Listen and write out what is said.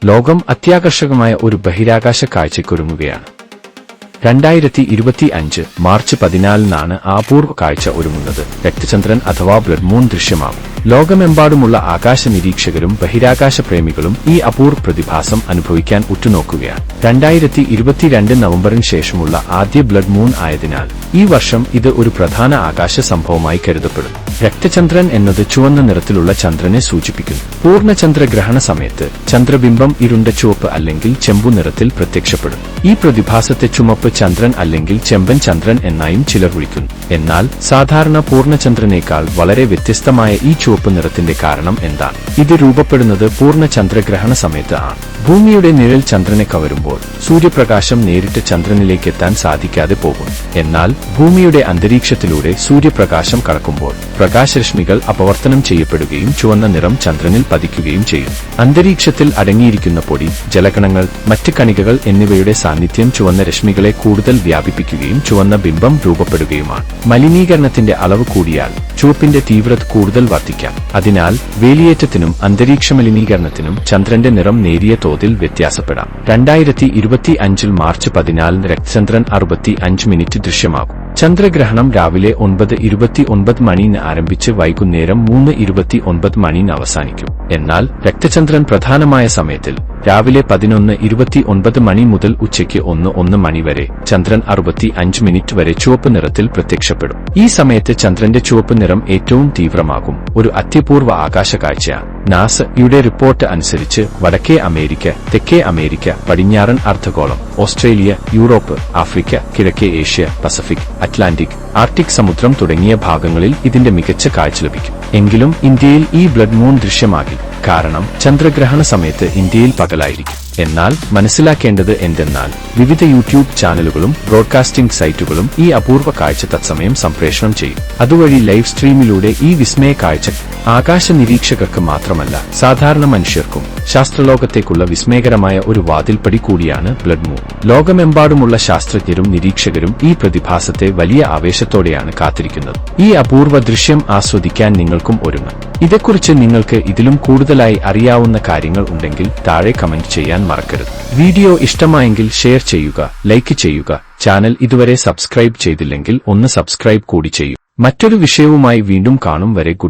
ലോകം അത്യാകർഷകമായ ഒരു ബഹിരാകാശ കാഴ്ചയ്ക്കൊരുങ്ങുകയാണ്. 2025 മാർച്ച് 14-നാണ് ആ അപൂർവ കാഴ്ച ഒരുങ്ങുന്നത്. രക്തചന്ദ്രൻ അഥവാ ബ്ലഡ് മൂൺ ദൃശ്യമാകും. ലോകമെമ്പാടുമുള്ള ആകാശ നിരീക്ഷകരും ബഹിരാകാശ പ്രേമികളും ഈ അപൂർവ പ്രതിഭാസം അനുഭവിക്കാൻ ഉറ്റുനോക്കുകയാണ്. 2022 നവംബറിന് ശേഷമുള്ള ആദ്യ ബ്ലഡ് മൂൺ ആയതിനാൽ ഈ വർഷം ഇത് ഒരു പ്രധാന ആകാശ സംഭവമായി കരുതപ്പെടും. രക്തചന്ദ്രൻ എന്നത് ചുവന്ന നിറത്തിലുള്ള ചന്ദ്രനെ സൂചിപ്പിക്കുന്നു. പൂർണ്ണചന്ദ്രഗ്രഹണ സമയത്ത് ചന്ദ്രബിംബം ഇരുണ്ട ചുവപ്പ് അല്ലെങ്കിൽ ചെമ്പു നിറത്തിൽ പ്രത്യക്ഷപ്പെടും. ഈ പ്രതിഭാസത്തെ ചുമപ്പ് ചന്ദ്രൻ അല്ലെങ്കിൽ ചെമ്പൻ ചന്ദ്രൻ എന്നായും ചിലർ വിളിക്കുന്നു. എന്നാൽ സാധാരണ പൂർണ്ണചന്ദ്രനേക്കാൾ വളരെ വ്യത്യസ്തമായ ഈ ചുവപ്പ് നിറത്തിന്റെ കാരണം എന്താണ്? ഇത് രൂപപ്പെടുന്നത് പൂർണ്ണചന്ദ്രഗ്രഹണ സമയത്ത് ആണ്. ഭൂമിയുടെ നിഴൽ ചന്ദ്രനെ കവരുമ്പോൾ സൂര്യപ്രകാശം നേരിട്ട് ചന്ദ്രനിലേക്ക് എത്താൻ സാധിക്കാതെ പോകും. എന്നാൽ ഭൂമിയുടെ അന്തരീക്ഷത്തിലൂടെ സൂര്യപ്രകാശം കടക്കുമ്പോൾ പ്രകാശരശ്മികൾ അപവർത്തനം ചെയ്യപ്പെടുകയും ചുവന്ന നിറം ചന്ദ്രനിൽ പതിക്കുകയും ചെയ്യും. അന്തരീക്ഷത്തിൽ അടങ്ങിയിരിക്കുന്ന പൊടി, ജലകണങ്ങൾ, മറ്റ് കണികകൾ എന്നിവയുടെ സാന്നിധ്യം ചുവന്ന രശ്മികളെ കൂടുതൽ വ്യാപിപ്പിക്കുകയും ചുവന്ന ബിംബം രൂപപ്പെടുകയുമാണ്. മലിനീകരണത്തിന്റെ അളവ് കൂടിയാൽ ചുവപ്പിന്റെ തീവ്രത കൂടുതൽ വർദ്ധിക്കാം. അതിനാൽ വേലിയേറ്റത്തിനും അന്തരീക്ഷ മലിനീകരണത്തിനും ചന്ദ്രന്റെ നിറം നേരിയ തോതിൽ വ്യത്യാസപ്പെടാം. 2025 മാർച്ച് 14 രക്തചന്ദ്രൻ 65 മിനിറ്റ് ദൃശ്യമാകും. ചന്ദ്രഗ്രഹണം രാവിലെ 9:29 മണിന് ആരംഭിച്ച് വൈകുന്നേരം 3:29 മണിന് അവസാനിക്കും. എന്നാൽ രക്തചന്ദ്രൻ പ്രധാനമായ സമയത്തിൽ രാവിലെ 11:29 മണി മുതൽ ഉച്ചയ്ക്ക് 1:01 മണി വരെ ചന്ദ്രൻ 65 മിനിറ്റ് വരെ ചുവപ്പ് നിറത്തിൽ പ്രത്യക്ഷപ്പെടും. ഈ സമയത്ത് ചന്ദ്രന്റെ ചുവപ്പ് നിറം ഏറ്റവും തീവ്രമാകും. ഒരു അത്യപൂർവ ആകാശ കാഴ്ചയാണ്. നാസയുടെ റിപ്പോർട്ട് അനുസരിച്ച് വടക്കേ അമേരിക്ക, തെക്കേ അമേരിക്ക, പടിഞ്ഞാറൻ അർദ്ധഗോളം, ഓസ്ട്രേലിയ, യൂറോപ്പ്, ആഫ്രിക്ക, കിഴക്കേ ഏഷ്യ, പസഫിക്, അറ്റ്ലാന്റിക്, ആർട്ടിക് സമുദ്രം തുടങ്ങിയ ഭാഗങ്ങളിൽ ഇതിന്റെ മികച്ച കാഴ്ച ലഭിക്കും. എങ്കിലും ഇന്ത്യയിൽ ഈ ബ്ലഡ് മൂൺ ദൃശ്യമാകില്ല. കാരണം ചന്ദ്രഗ്രഹണ സമയത്ത് ഇന്ത്യയിൽ പകലായിരിക്കും. എന്നാൽ മനസ്സിലാക്കേണ്ടത് എന്തെന്നാൽ വിവിധ യൂട്യൂബ് ചാനലുകളും ബ്രോഡ്കാസ്റ്റിംഗ് സൈറ്റുകളും ഈ അപൂർവ കാഴ്ച തത്സമയം സംപ്രേഷണം ചെയ്യും. അതുവഴി ലൈവ് സ്ട്രീമിലൂടെ ഈ വിസ്മയ കാഴ്ച ആകാശ നിരീക്ഷകർക്ക് മാത്രമല്ല സാധാരണ മനുഷ്യർക്കും ശാസ്ത്രലോകത്തേക്കുള്ള വിസ്മയകരമായ ഒരു വാതിൽപ്പടി കൂടിയാണ് ബ്ലഡ് മൂൺ. ലോകമെമ്പാടുമുള്ള ശാസ്ത്രജ്ഞരും നിരീക്ഷകരും ഈ പ്രതിഭാസത്തെ വലിയ ആവേശത്തോടെയാണ് കാത്തിരിക്കുന്നത്. ഈ അപൂർവ ദൃശ്യം ആസ്വദിക്കാൻ നിങ്ങൾക്കും ഒരുങ്ങാം. ഇതേക്കുറിച്ച് നിങ്ങൾക്ക് ഇതിലും കൂടുതലായി അറിയാവുന്ന കാര്യങ്ങൾ ഉണ്ടെങ്കിൽ താഴെ കമന്റ് ചെയ്യാൻ മറക്കരുത്. വീഡിയോ ഇഷ്ടമായെങ്കിൽ ഷെയർ ചെയ്യുക, ലൈക്ക് ചെയ്യുക. ചാനൽ ഇതുവരെ സബ്സ്ക്രൈബ് ചെയ്തില്ലെങ്കിൽ ഒന്ന് സബ്സ്ക്രൈബ് കൂടി ചെയ്യൂ. മറ്റൊരു വിഷയവുമായി വീണ്ടും കാണും വരെ ഗുഡ്.